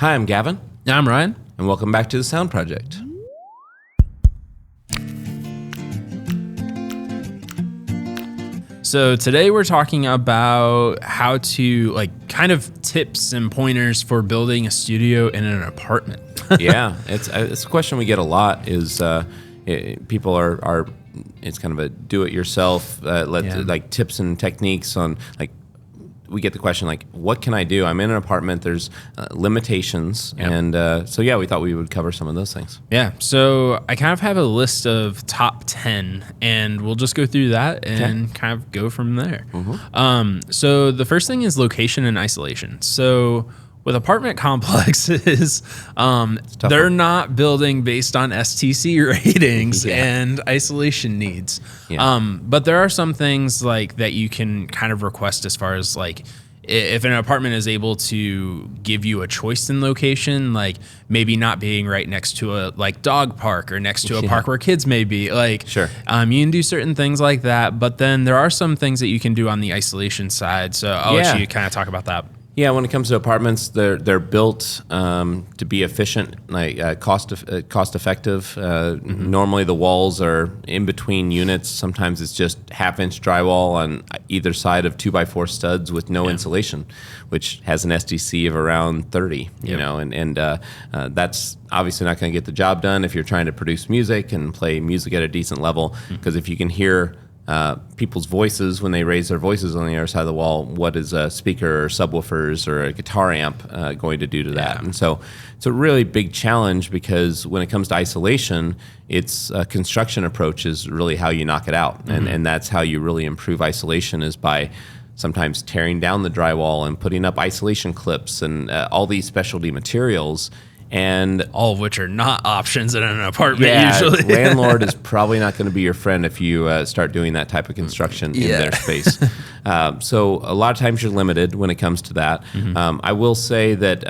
Hi, I'm Gavin, I'm Ryan. and welcome back to the Sound Project. So today we're talking about how to kind of tips and pointers for building a studio in an apartment. Yeah, it's a question we get a lot. Is people are it's kind of a do-it-yourself like tips and techniques on like. We get the question like, what can I do? I'm in an apartment. There's limitations, and so we thought we would cover some of those things. Yeah, so I kind of have a list of top 10, and we'll just go through that and kind of go from there. Mm-hmm. So the first thing is location and isolation. So with apartment complexes, they're not building based on STC ratings and isolation needs. Yeah. But there are some things like that you can kind of request as far as like if an apartment is able to give you a choice in location, like maybe not being right next to a like dog park or next to a park where kids may be, like Sure. You can do certain things like that. But then there are some things that you can do on the isolation side. So I'll let you kind of talk about that. Yeah, when it comes to apartments, they're built to be efficient, like cost effective. Normally, the walls are in between units. Sometimes it's just half-inch drywall on either side of 2x4 studs with no insulation, which has an SDC of around 30. You know, and that's obviously not going to get the job done if you're trying to produce music and play music at a decent level. Because if you can hear people's voices when they raise their voices on the other side of the wall, what is a speaker or subwoofers or a guitar amp going to do to that? And so it's a really big challenge because when it comes to isolation, it's a construction approach is really how you knock it out. And that's how you really improve isolation is by sometimes tearing down the drywall and putting up isolation clips and all these specialty materials. And all of which are not options in an apartment usually. Landlord is probably not going to be your friend if you start doing that type of construction in their space. So a lot of times you're limited when it comes to that. I will say that,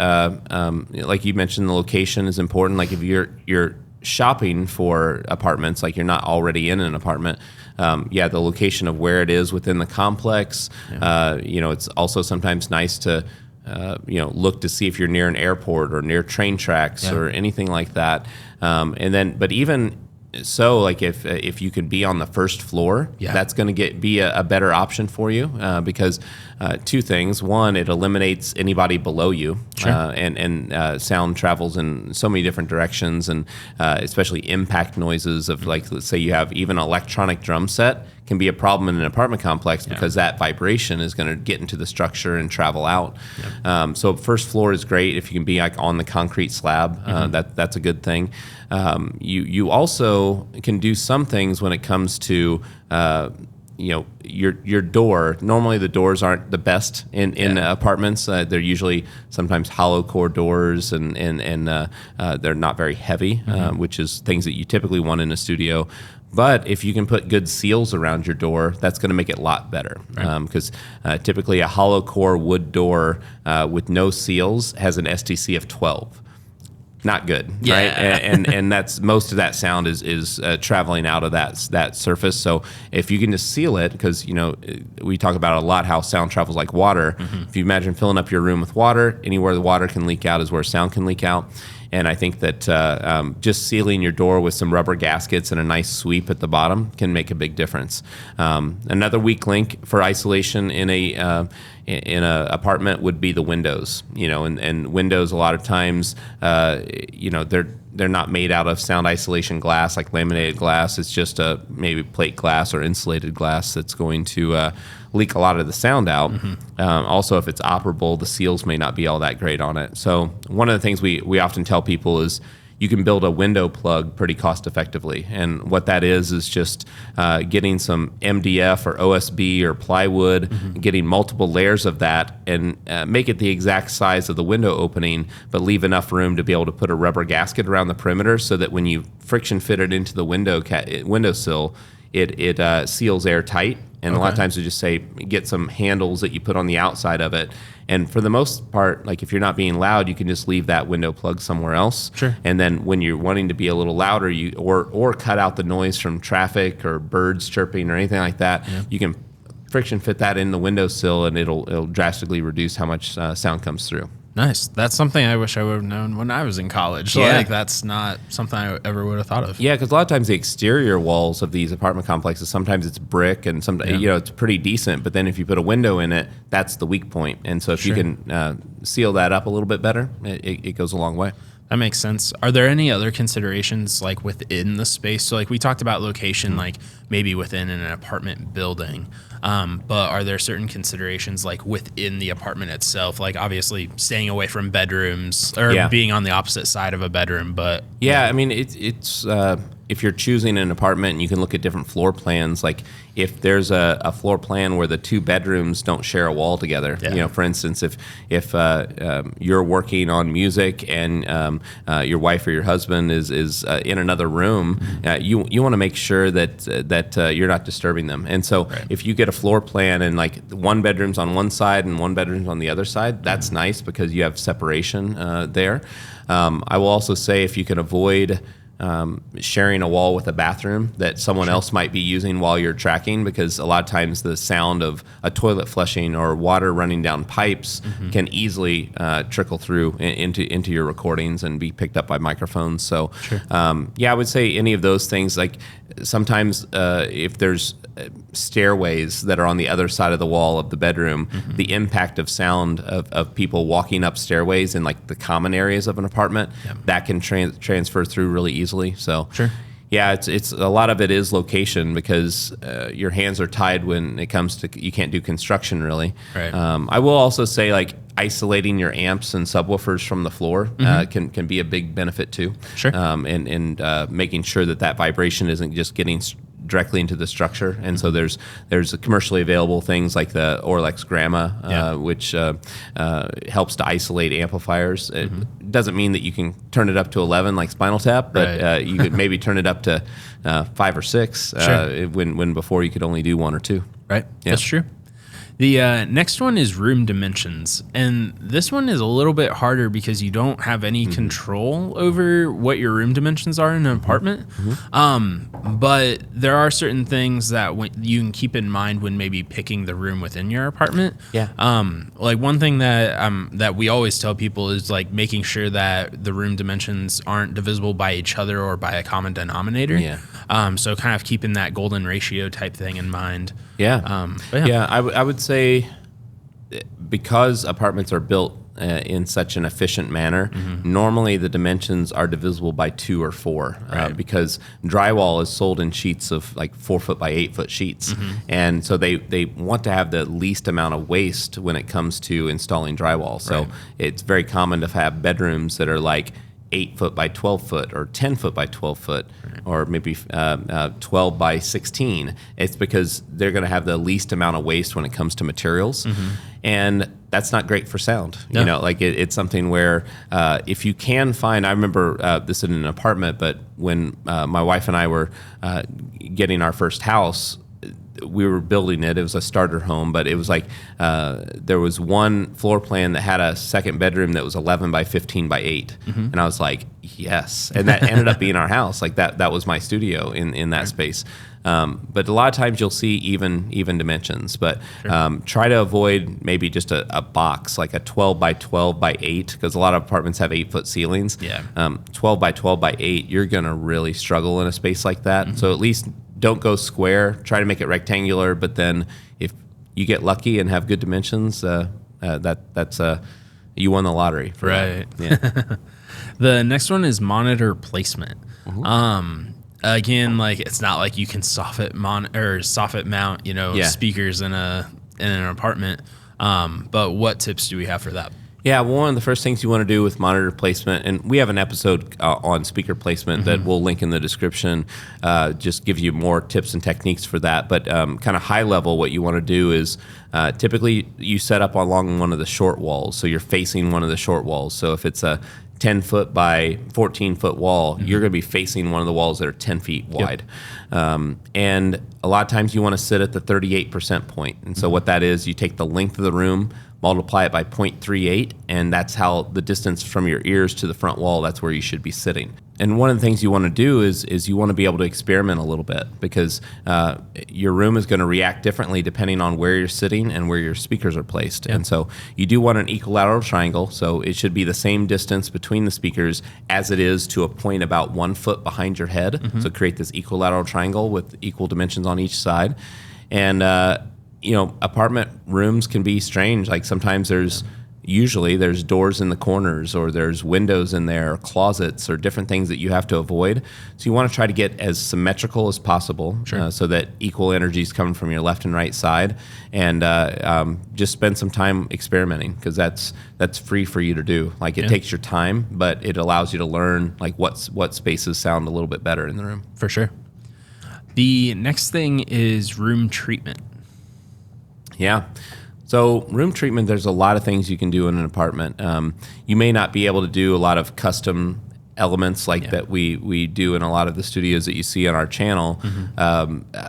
like you mentioned, the location is important. Like if you're shopping for apartments, like you're not already in an apartment, the location of where it is within the complex. It's also sometimes nice to look to see if you're near an airport or near train tracks or anything like that. But even so, like if you could be on the first floor, that's going to be a better option for you because two things. One, it eliminates anybody below you, and sound travels in so many different directions, and especially impact noises of like, let's say you have even an electronic drum set can be a problem in an apartment complex because that vibration is going to get into the structure and travel out. So first floor is great if you can be like on the concrete slab. That's a good thing. You also can do some things when it comes to your door. Normally the doors aren't the best in apartments. They're usually sometimes hollow core doors and they're not very heavy, which is things that you typically want in a studio. But if you can put good seals around your door, that's going to make it a lot better. Because typically a hollow core wood door with no seals has an STC of 12. Not good, right? And that's most of that sound is traveling out of that surface. So if you can just seal it, because we talk about a lot how sound travels like water. If you imagine filling up your room with water, anywhere the water can leak out is where sound can leak out. And I think that just sealing your door with some rubber gaskets and a nice sweep at the bottom can make a big difference. Another weak link for isolation in a apartment would be the windows. And windows a lot of times, they're not made out of sound isolation glass like laminated glass. It's just a maybe plate glass or insulated glass that's going to leak a lot of the sound out. Also, if it's operable, the seals may not be all that great on it. So one of the things we often tell people is you can build a window plug pretty cost effectively. And what that is just getting some MDF or OSB or plywood, getting multiple layers of that and make it the exact size of the window opening, but leave enough room to be able to put a rubber gasket around the perimeter so that when you friction fit it into the windowsill, it seals airtight. And a lot of times we just say get some handles that you put on the outside of it. And for the most part, like if you're not being loud, you can just leave that window plug somewhere else. And then when you're wanting to be a little louder, or cut out the noise from traffic or birds chirping or anything like that, you can friction fit that in the windowsill, and it'll drastically reduce how much sound comes through. Nice. That's something I wish I would have known when I was in college. Yeah. Like, that's not something I ever would have thought of. Yeah, because a lot of times the exterior walls of these apartment complexes, sometimes it's brick and sometimes it's pretty decent. But then if you put a window in it, that's the weak point. And so if you can seal that up a little bit better, it goes a long way. That makes sense. Are there any other considerations like within the space? So like we talked about location, like maybe within an apartment building, but are there certain considerations like within the apartment itself? Like obviously staying away from bedrooms or being on the opposite side of a bedroom, but I mean, it's if you're choosing an apartment and you can look at different floor plans, like if there's a floor plan where the two bedrooms don't share a wall together, for instance, if you're working on music and your wife or your husband is in another room, you want to make sure that you're not disturbing them. And so if you get a floor plan and like one bedroom's on one side and one bedroom's on the other side, that's nice because you have separation there. I will also say if you can avoid sharing a wall with a bathroom that someone else might be using while you're tracking, because a lot of times the sound of a toilet flushing or water running down pipes can easily trickle through into your recordings and be picked up by microphones. So I would say any of those things. Like sometimes if there's stairways that are on the other side of the wall of the bedroom, the impact of sound of people walking up stairways in like the common areas of an apartment, that can transfer through really easily. So it's a lot of it is location, because your hands are tied when it comes to, you can't do construction really. I will also say like isolating your amps and subwoofers from the floor can be a big benefit too. And making sure that vibration isn't just getting directly into the structure. And so there's commercially available things like the Orlex Gramma, which helps to isolate amplifiers. It doesn't mean that you can turn it up to 11 like Spinal Tap, but you could maybe turn it up to 5 or 6 when before you could only do 1 or 2. That's true. The next one is room dimensions. And this one is a little bit harder because you don't have any control over what your room dimensions are in an apartment. But there are certain things that you can keep in mind when maybe picking the room within your apartment. Like one thing that we always tell people is like making sure that the room dimensions aren't divisible by each other or by a common denominator. So kind of keeping that golden ratio type thing in mind. I would say because apartments are built in such an efficient manner, normally the dimensions are divisible by 2 or 4 because drywall is sold in sheets of like 4 foot by 8 foot sheets. And so they want to have the least amount of waste when it comes to installing drywall. So it's very common to have bedrooms that are like 8 foot by 12 foot or 10 foot by 12 foot or maybe 12 by 16. It's because they're going to have the least amount of waste when it comes to materials. And that's not great for sound. You know, like it's something where if you can find, I remember this in an apartment, but when my wife and I were getting our first house, we were building it. It was a starter home, but it was like there was one floor plan that had a second bedroom that was 11 by 15 by 8. And I was like, yes. And that ended up being our house. Like that was my studio in that space. But a lot of times you'll see even dimensions, but try to avoid maybe just a box, like a 12 by 12 by 8, because a lot of apartments have 8 foot ceilings. 12 by 12 by 8, you're going to really struggle in a space like that. So at least don't go square, try to make it rectangular, but then if you get lucky and have good dimensions, that's you won the lottery. For that. The next one is monitor placement. Again, like it's not like you can soffit mount, speakers in an apartment. But what tips do we have for that? Yeah, well, one of the first things you want to do with monitor placement, and we have an episode on speaker placement that we'll link in the description, just gives you more tips and techniques for that. But kind of high level, what you want to do is typically you set up along one of the short walls. So you're facing one of the short walls. So if it's a 10 foot by 14 foot wall, you're going to be facing one of the walls that are 10 feet wide. And a lot of times you want to sit at the 38% point. And so what that is, you take the length of the room multiply it by 0.38, and that's how the distance from your ears to the front wall, that's where you should be sitting. And one of the things you want to do is you want to be able to experiment a little bit, because your room is going to react differently depending on where you're sitting and where your speakers are placed. And so you do want an equilateral triangle, so it should be the same distance between the speakers as it is to a point about 1 foot behind your head. So create this equilateral triangle with equal dimensions on each side. And apartment rooms can be strange. Like sometimes usually there's doors in the corners, or there's windows in there, or closets, or different things that you have to avoid. So you want to try to get as symmetrical as possible, so that equal energy is coming from your left and right side. And just spend some time experimenting, because that's free for you to do. Like it takes your time, but it allows you to learn like what spaces sound a little bit better in the room. For sure. The next thing is room treatment. Yeah. So room treatment, there's a lot of things you can do in an apartment. You may not be able to do a lot of custom elements like that we do in a lot of the studios that you see on our channel.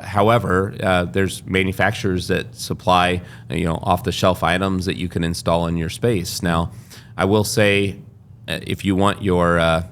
However, there's manufacturers that supply off-the-shelf items that you can install in your space. Now, I will say, if you want your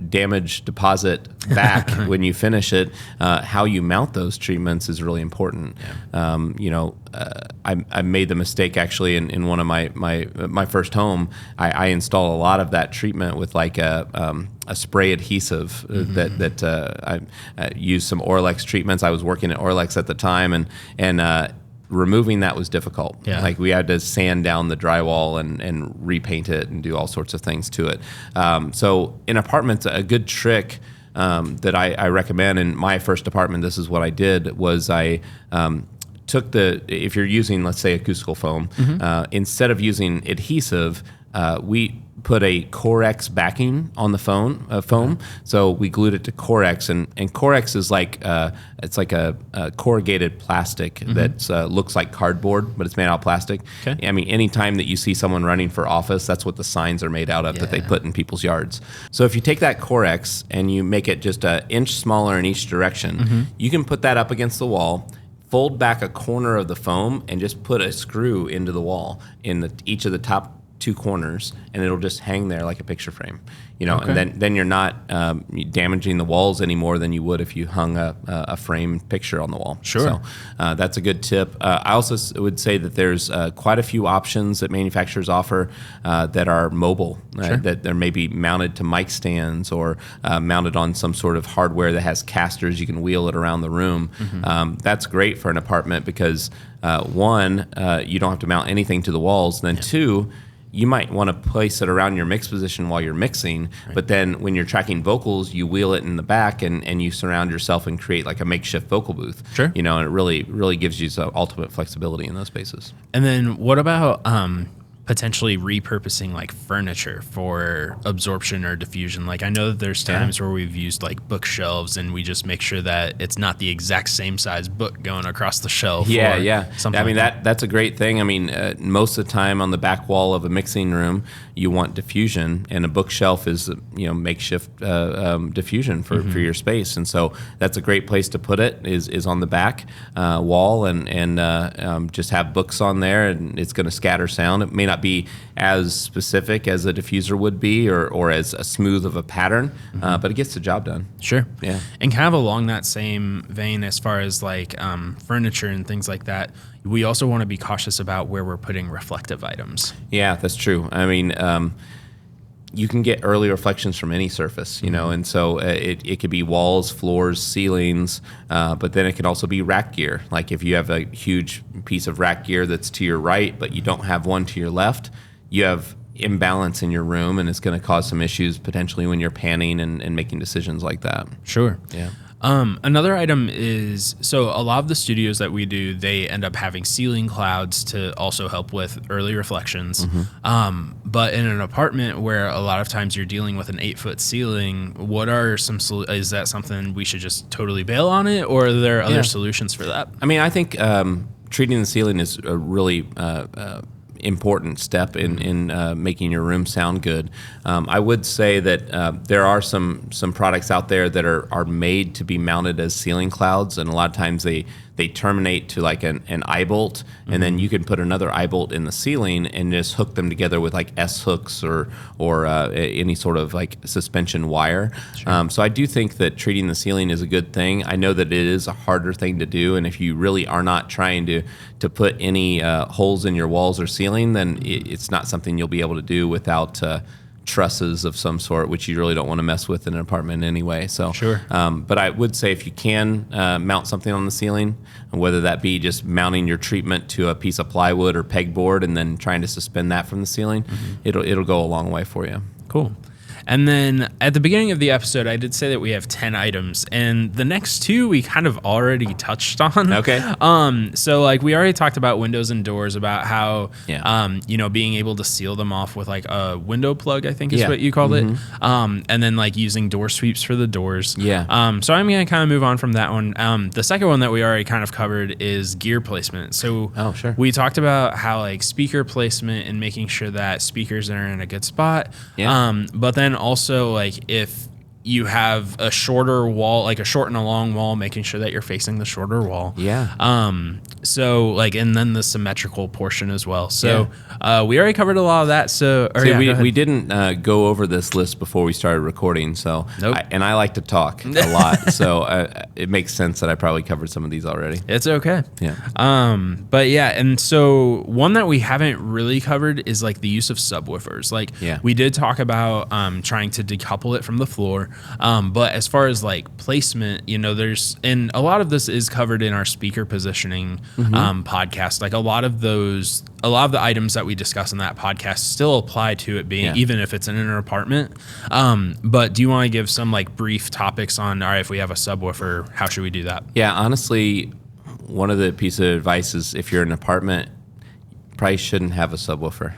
damage deposit back when you finish it, how you mount those treatments is really important. I made the mistake actually in one of my first home. I installed a lot of that treatment with like a spray adhesive that I used some Orlex treatments. I was working at Orlex at the time, and removing that was difficult. Like we had to sand down the drywall and repaint it and do all sorts of things to it. So in apartments, a good trick that I recommend, in my first apartment, this is what I did, was I took if you're using, let's say, acoustical foam, instead of using adhesive, we put a Corex backing on the foam. So we glued it to Corex, and Corex is like it's like a corrugated plastic that looks like cardboard, but it's made out of plastic. I mean, anytime that you see someone running for office, that's what the signs are made out of that they put in people's yards. So if you take that Corex and you make it just an inch smaller in each direction, you can put that up against the wall, fold back a corner of the foam, and just put a screw into the wall in each of the top 2 corners, and it'll just hang there like a picture frame, and then you're not damaging the walls any more than you would if you hung a framed picture on the wall. So that's a good tip. I also would say that there's quite a few options that manufacturers offer that are mobile, that they're maybe mounted to mic stands, or mounted on some sort of hardware that has casters. You can wheel it around the room. That's great for an apartment because one, you don't have to mount anything to the walls, and then two, you might want to place it around your mix position while you're mixing, but then when you're tracking vocals, you wheel it in the back and you surround yourself and create like a makeshift vocal booth. And it really gives you some ultimate flexibility in those spaces. And then what about potentially repurposing like furniture for absorption or diffusion? Like I know that there's times where we've used like bookshelves and we just make sure that it's not the exact same size book going across the shelf. I mean, that's a great thing. I mean, most of the time on the back wall of a mixing room, you want diffusion, and a bookshelf is makeshift diffusion for your space. And so that's a great place to put it is on the back wall, and just have books on there, and it's going to scatter sound. It may not be as specific as a diffuser would be, or as a smooth of a pattern, but it gets the job done. And kind of along that same vein, as far as like furniture and things like that, we also want to be cautious about where we're putting reflective items. Yeah, that's true. I mean, you can get early reflections from any surface, and so it could be walls, floors, ceilings, but then it can also be rack gear. Like if you have a huge piece of rack gear that's to your right, but you don't have one to your left, you have imbalance in your room, and it's going to cause some issues potentially when you're panning and making decisions like that. Another item is, so a lot of the studios that we do, they end up having ceiling clouds to also help with early reflections. But in an apartment where a lot of times you're dealing with an 8-foot ceiling, what are is that something we should just totally bail on it, or are there other solutions for that? I mean, I think treating the ceiling is a really important step in making your room sound good. I would say that there are some products out there that are made to be mounted as ceiling clouds, and a lot of times they they terminate to like an eye bolt, and then you can put another eye bolt in the ceiling and just hook them together with like S hooks or any sort of like suspension wire. So I do think that treating the ceiling is a good thing. I know that it is a harder thing to do, and if you really are not trying to put any holes in your walls or ceiling, then it's not something you'll be able to do without trusses of some sort, which you really don't want to mess with in an apartment anyway. So, but I would say if you can mount something on the ceiling, whether that be just mounting your treatment to a piece of plywood or pegboard and then trying to suspend that from the ceiling, it'll go a long way for you. Cool. And then at the beginning of the episode, I did say that we have 10 items, and the next 2 we kind of already touched on. Okay. So like we already talked about windows and doors, about how, being able to seal them off with like a window plug, I think is what you called it. And then like using door sweeps for the doors. Yeah. So I'm going to kind of move on from that one. The second one that we already kind of covered is gear placement. So we talked about how like speaker placement and making sure that speakers are in a good spot. Yeah. But then also like if you have a shorter wall, like a short and a long wall, making sure that you're facing the shorter wall. Yeah. So like, and then the symmetrical portion as well. So we already covered a lot of that. So we didn't go over this list before we started recording. So I like to talk a lot. So it makes sense that I probably covered some of these already. It's okay. Yeah. But yeah, and so one that we haven't really covered is like the use of subwoofers. Like we did talk about trying to decouple it from the floor. But as far as like placement, there's, and a lot of this is covered in our speaker positioning podcast. Like a lot of the items that we discuss in that podcast still apply to it being, even if it's in an apartment. But do you want to give some like brief topics on, all right, if we have a subwoofer, how should we do that? Yeah, honestly, one of the pieces of advice is if you're in an apartment, probably shouldn't have a subwoofer.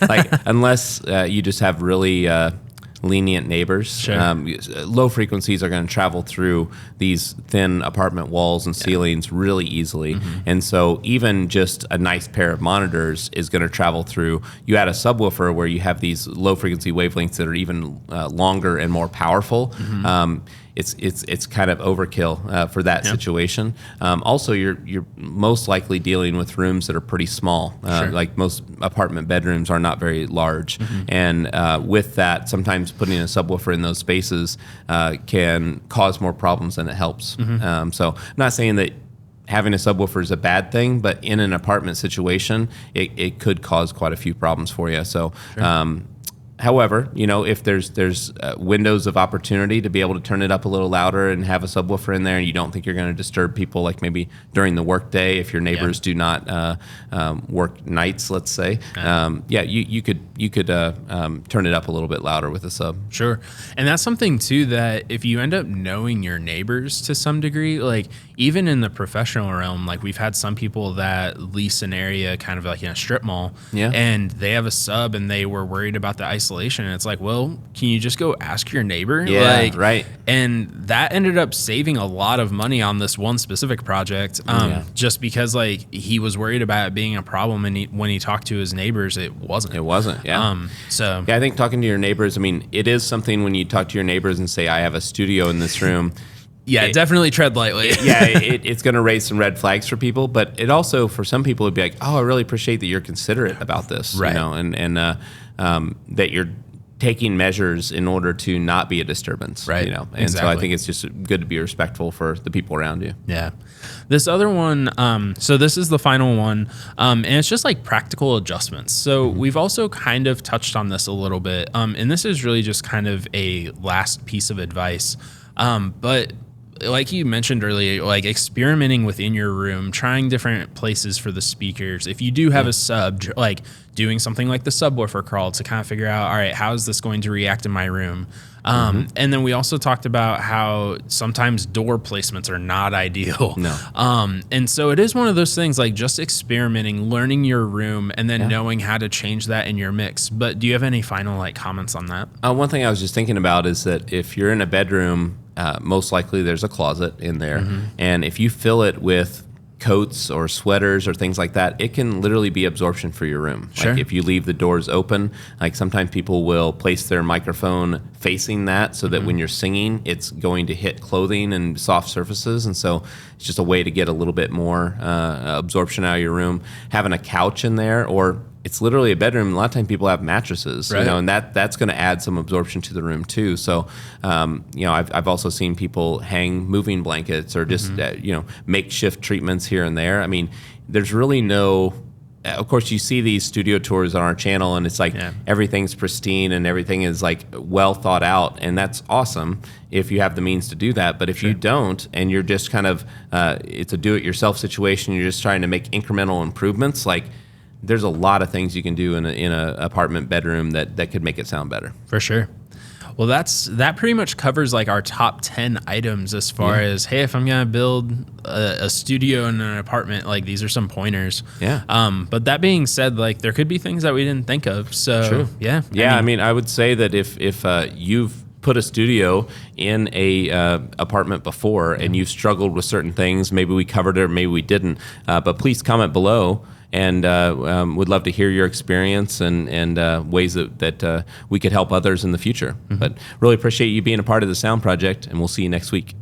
Like unless you just have really lenient neighbors. Low frequencies are going to travel through these thin apartment walls and ceilings really easily. And so even just a nice pair of monitors is going to travel through. You add a subwoofer where you have these low frequency wavelengths that are even longer and more powerful. It's kind of overkill for that situation. Also, you're most likely dealing with rooms that are pretty small. Like most apartment bedrooms are not very large, and with that, sometimes putting a subwoofer in those spaces can cause more problems than it helps. So, I'm not saying that having a subwoofer is a bad thing, but in an apartment situation, it could cause quite a few problems for you. So. However, if there's windows of opportunity to be able to turn it up a little louder and have a subwoofer in there, and you don't think you're going to disturb people, like maybe during the workday, if your neighbors do not work nights, let's say, you could turn it up a little bit louder with a sub. Sure, and that's something too that if you end up knowing your neighbors to some degree, like even in the professional realm, like we've had some people that lease an area kind of like in a strip mall, and they have a sub, and they were worried about the isolation. And it's like, well, can you just go ask your neighbor? Right. And that ended up saving a lot of money on this one specific project, just because like he was worried about it being a problem, and when he talked to his neighbors, it wasn't. I think talking to your neighbors, I mean, it is something when you talk to your neighbors and say, I have a studio in this room. Definitely tread lightly. It's going to raise some red flags for people, but it also, for some people, would be like, oh, I really appreciate that you're considerate about this, and that you're taking measures in order to not be a disturbance, And so I think it's just good to be respectful for the people around you. Yeah. This other one, so this is the final one, and it's just like practical adjustments. So we've also kind of touched on this a little bit, and this is really just kind of a last piece of advice, but like you mentioned earlier, like experimenting within your room, trying different places for the speakers. If you do have a sub, like doing something like the subwoofer crawl to kind of figure out, all right, how is this going to react in my room? And then we also talked about how sometimes door placements are not ideal. And so it is one of those things, like just experimenting, learning your room, and then knowing how to change that in your mix. But do you have any final like comments on that? One thing I was just thinking about is that if you're in a bedroom, most likely there's a closet in there. And if you fill it with coats or sweaters or things like that, it can literally be absorption for your room. Sure. Like if you leave the doors open, like sometimes people will place their microphone facing that so that when you're singing, it's going to hit clothing and soft surfaces. And so it's just a way to get a little bit more absorption out of your room. Having a couch in there, or it's literally a bedroom. A lot of times people have mattresses, right. and that's going to add some absorption to the room too. So, I've also seen people hang moving blankets or just makeshift treatments here and there. I mean, there's really no. Of course, you see these studio tours on our channel, and it's like everything's pristine and everything is like well thought out, and that's awesome if you have the means to do that. But if you don't, and you're just kind of it's a do-it-yourself situation, you're just trying to make incremental improvements, like. There's a lot of things you can do in a apartment bedroom that could make it sound better. For sure. Well, that pretty much covers like our top 10 items as far as, hey, if I'm going to build a studio in an apartment, like these are some pointers. Yeah. But that being said, like there could be things that we didn't think of. So True. Yeah. I mean, I would say that if you've put a studio in a apartment before and you've struggled with certain things, maybe we covered it or maybe we didn't, but please comment below. And would love to hear your experience and ways that we could help others in the future. But really appreciate you being a part of the S.O.U.N.D project, and we'll see you next week.